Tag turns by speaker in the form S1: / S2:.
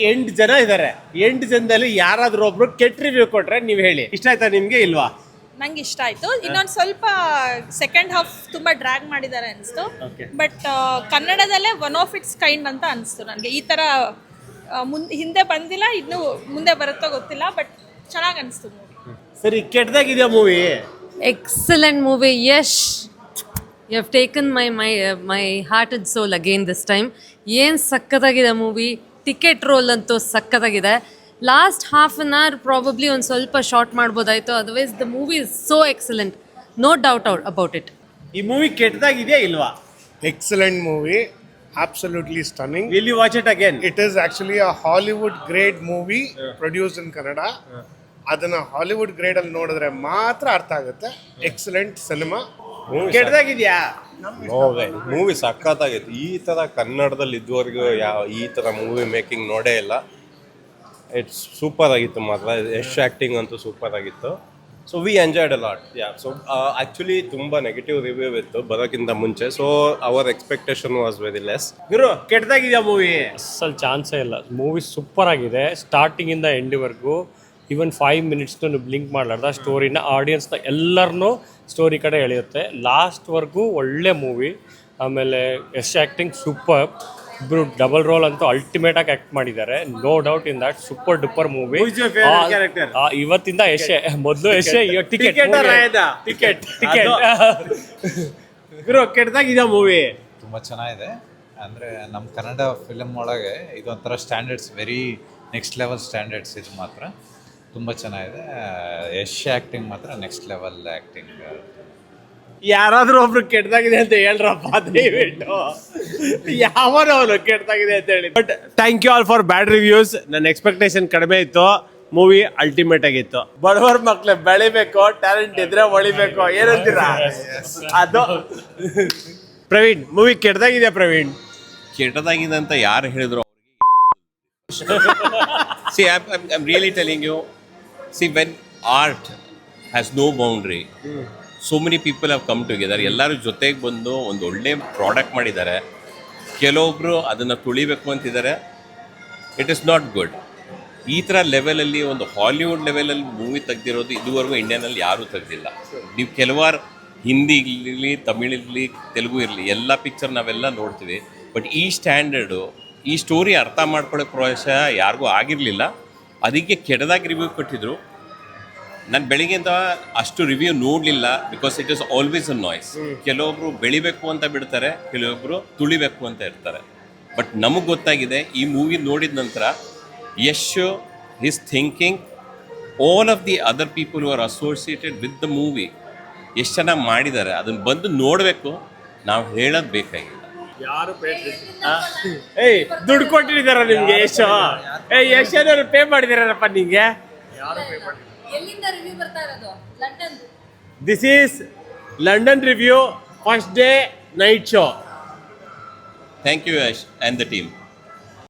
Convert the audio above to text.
S1: 8 ಜನ ಇದ್ದಾರೆ. 8 ಜನದಲ್ಲಿ ಯಾರಾದ್ರೂ ಒಬ್ರು ಕೆಟ್ಟ ರಿವ್ಯೂ ಕೊಟ್ರೆ ನೀವ್ ಹೇಳಿ, ಇಷ್ಟ ಆಯ್ತಾ ನಿಮ್ಗೆ ಇಲ್ವಾ?
S2: ನಂಗೆ ಇಷ್ಟ ಆಯ್ತು. ಇನ್ನೊಂದು ಸ್ವಲ್ಪ ಸೆಕೆಂಡ್ ಹಾಫ್ ತುಂಬಾ ಡ್ರ್ಯಾಗ್ ಮಾಡಿದ್ದಾರೆ ಅನಿಸ್ತು. ಬಟ್ ಕನ್ನಡದಲ್ಲೇ ಒನ್ ಆಫ್ ಇಟ್ಸ್ ಕೈಂಡ್ ಅಂತ ಅನಿಸ್ತು ನನಗೆ. ಈ ತರ ಹಿಂದೆ ಬಂದಿಲ್ಲ, ಇನ್ನು ಮುಂದೆ ಬರುತ್ತೋ ಗೊತ್ತಿಲ್ಲ, ಬಟ್ ಚೆನ್ನಾಗಿ ಅನಿಸ್ತು ಮೂವಿ.
S1: ಸರಿ, ಕೆಟ್ಟದಾಗಿದೆಯಾ movie?
S3: Excellent movie, Yash. You have taken my heart and soul again this time. ಏನು ಸಕ್ಕತ್ತಾಗಿದೆ ಮೂವಿ. ಟಿಕೆಟ್ ರೋಲ್ ಅಂತೂ ಸಕ್ಕತ್ತಾಗಿದೆ. Last half an hour probably ಒಂದು ಸ್ವಲ್ಪ ಶಾರ್ಟ್ ಮಾಡ್ಬೋದಾಯಿತು. Otherwise the movie is so excellent, no doubt about it.
S1: ಈ movie ಕೆಟ್ಟದಾಗಿದೆಯಾ ಇಲ್ವಾ?
S4: Excellent movie, absolutely stunning.
S1: Will you watch it again?
S4: It is actually a Hollywood grade movie produced in Kannada. ಅದನ್ನ Hollywood grade ಅಲ್ಲಿ ನೋಡಿದ್ರೆ ಮಾತ್ರ ಅರ್ಥ ಆಗುತ್ತೆ. Excellent ಸಿನಿಮಾ.
S1: ಕೆಟ್ಟದಾಗಿದ್ಯಾ?
S5: ಮೂವಿ ಸಖತ್ತಾಗಿತ್ತು. ಈ ತರ ಕನ್ನಡದಲ್ಲಿ ಇದುವರೆಗೂ ಈ ತರ ಮೂವಿ ಮೇಕಿಂಗ್ ನೋಡೇ ಇಲ್ಲ. ಇಟ್ಸ್ ಸೂಪರ್ ಆಗಿತ್ತು ಮಾತ್ರ. ಯಶ್ ಆ್ಯಕ್ಟಿಂಗ್ ಅಂತೂ ಸೂಪರ್ ಆಗಿತ್ತು. So we enjoyed a lot. So actually ತುಂಬ ನೆಗೆಟಿವ್ ರಿವ್ಯೂ ಇತ್ತು ಬರೋಕ್ಕಿಂತ ಮುಂಚೆ. So our expectation was very less.
S1: ಗುರು, ಕೆಟ್ಟದಾಗಿದೆಯಾ ಮೂವಿ?
S6: ಅಸಲ್ ಚಾನ್ಸೇ ಇಲ್ಲ. ಮೂವಿ ಸೂಪರ್ ಆಗಿದೆ ಸ್ಟಾರ್ಟಿಂಗಿಂದ ಎಂಡಿವರೆಗೂ. ಈವನ್ 5 ಮಿನಿಟ್ಸ್ನು ಬ್ಲಿಂಕ್ ಮಾಡಲಾರ್ದ ಸ್ಟೋರಿನ ಆಡಿಯನ್ಸ್ನ ಎಲ್ಲರನ್ನೂ ಸ್ಟೋರಿ ಕಡೆ ಎಳೆಯುತ್ತೆ. ಲಾಸ್ಟ್ವರೆಗೂ ಒಳ್ಳೆ ಮೂವಿ. ಆಮೇಲೆ ಯಶ್ ಆ್ಯಕ್ಟಿಂಗ್ ಸೂಪರ್. ಇಬ್ಬರು ಡಬಲ್ ರೋಲ್ ಅಂತೂ ಅಲ್ಟಿಮೇಟ್ ಆಗಿ ಆ್ಯಕ್ಟ್ ಮಾಡಿದ್ದಾರೆ. No doubt in that. Super duper movie. ಇವತ್ತಿಂದ ಯಶೆ, ಮೊದಲು ಯಶೆ, ಟಿಕೆಟ್
S1: ಗುರು, ಕೆಟ್ಟದಾಗಿದೆಯಾ ಮೂವಿ?
S7: ತುಂಬ ಚೆನ್ನಾಗಿದೆ. ಅಂದರೆ ನಮ್ಮ ಕನ್ನಡ ಫಿಲಮ್ ಒಳಗೆ ಇದೊಂಥರ standards, very next level standards. ಇದು ಮಾತ್ರ ತುಂಬ ಚೆನ್ನಾಗಿದೆ. ಯಶ್ ಆ್ಯಕ್ಟಿಂಗ್ ಮಾತ್ರ ನೆಕ್ಸ್ಟ್ ಲೆವೆಲ್ ಆ್ಯಕ್ಟಿಂಗ್.
S1: ಯಾರಾದ್ರೂ ಒಬ್ರು ಕೆಟ್ಟದಾಗಿದೆ ಅಂತ ಹೇಳ್ರಪ್ಪ ದಯವಿಟ್ಟು. ಯಾವನವನು ಕೆಟ್ಟದಾಗಿದೆ ಅಂತ ಹೇಳಿ. But thank you all for bad reviews. ನನ್ನ ಎಕ್ಸ್ಪೆಕ್ಟೇಷನ್ ಕಡಿಮೆ ಇತ್ತು. ಮೂವಿ ಅಲ್ಟಿಮೇಟ್ ಆಗಿತ್ತು. ಬಡವರ ಮಕ್ಳು ಬೆಳಿಬೇಕು, ಟ್ಯಾಲೆಂಟ್ ಇದ್ರೆ ಹೊಳಿಬೇಕು. ಏನಂತೀರಾ? ಅದು ಪ್ರವೀಣ್, ಮೂವಿ ಕೆಟ್ಟದಾಗಿದೆ ಪ್ರವೀಣ್.
S8: ಕೆಟ್ಟದಾಗಿದೆ ಅಂತ ಯಾರು ಹೇಳಿದ್ರು? See, I'm really telling you, see, when art has no boundary, so many people have come together. ಎಲ್ಲರೂ ಜೊತೆಗೆ ಬಂದು ಒಂದು ಒಳ್ಳೆ ಪ್ರಾಡಕ್ಟ್ ಮಾಡಿದ್ದಾರೆ. ಕೆಲವೊಬ್ಬರು ಅದನ್ನು ತುಳಿಬೇಕು ಅಂತಿದ್ದಾರೆ. It is not good. ಈ ಥರ ಲೆವೆಲಲ್ಲಿ ಒಂದು ಹಾಲಿವುಡ್ ಲೆವೆಲಲ್ಲಿ ಮೂವಿ ತೆಗ್ದಿರೋದು ಇದುವರೆಗೂ ಇಂಡಿಯಾನಲ್ಲಿ ಯಾರೂ ತೆಗ್ದಿಲ್ಲ. ನೀವು ಕೆಲವಾರು ಹಿಂದಿ ಇರಲಿ, ತಮಿಳ್ ಇರಲಿ, ತೆಲುಗು ಇರಲಿ, ಎಲ್ಲ ಪಿಕ್ಚರ್ ನಾವೆಲ್ಲ ನೋಡ್ತೀವಿ. ಬಟ್ ಈ ಸ್ಟ್ಯಾಂಡರ್ಡು, ಈ ಸ್ಟೋರಿ ಅರ್ಥ ಮಾಡ್ಕೊಳ್ಳೋ ಪ್ರವೇಶ ಯಾರಿಗೂ ಆಗಿರಲಿಲ್ಲ. ಅದಕ್ಕೆ ಕೆಟ್ಟದಾಗಿ ರಿವ್ಯೂ ಕೊಟ್ಟಿದ್ರು. ನಾನು ಬೆಳಿಗ್ಗೆಯಿಂದ ಅಷ್ಟು ರಿವ್ಯೂ ನೋಡಲಿಲ್ಲ. Because it is always a noise. ಕೆಲವೊಬ್ರು ಬೆಳಿಬೇಕು ಅಂತ ಬಿಡ್ತಾರೆ, ಕೆಲವೊಬ್ಬರು ತುಳಿಬೇಕು ಅಂತ ಇರ್ತಾರೆ. ಬಟ್ ನಮಗೆ ಗೊತ್ತಾಗಿದೆ ಈ ಮೂವಿ ನೋಡಿದ ನಂತರ Yash, his thinking, all of the other people who are associated with the movie ಎಷ್ಟು ಚೆನ್ನಾಗಿ ಮಾಡಿದ್ದಾರೆ. ಅದನ್ನು ಬಂದು ನೋಡಬೇಕು. ನಾವು ಹೇಳೋದು ಬೇಕಾಗಿಲ್ಲ.
S1: ಯಾರು ಏಯ್ ದುಡ್ಡು ಕೊಟ್ಟಿದ್ದಾರ ನಿಮ್ಗೆ? ಯಶ್ ಯಶ್ ಪೇ ಮಾಡಿದಾರಪ್ಪ ನಿಂಗೆ? This is London review, first day night show.
S8: Thank you Yash and the team.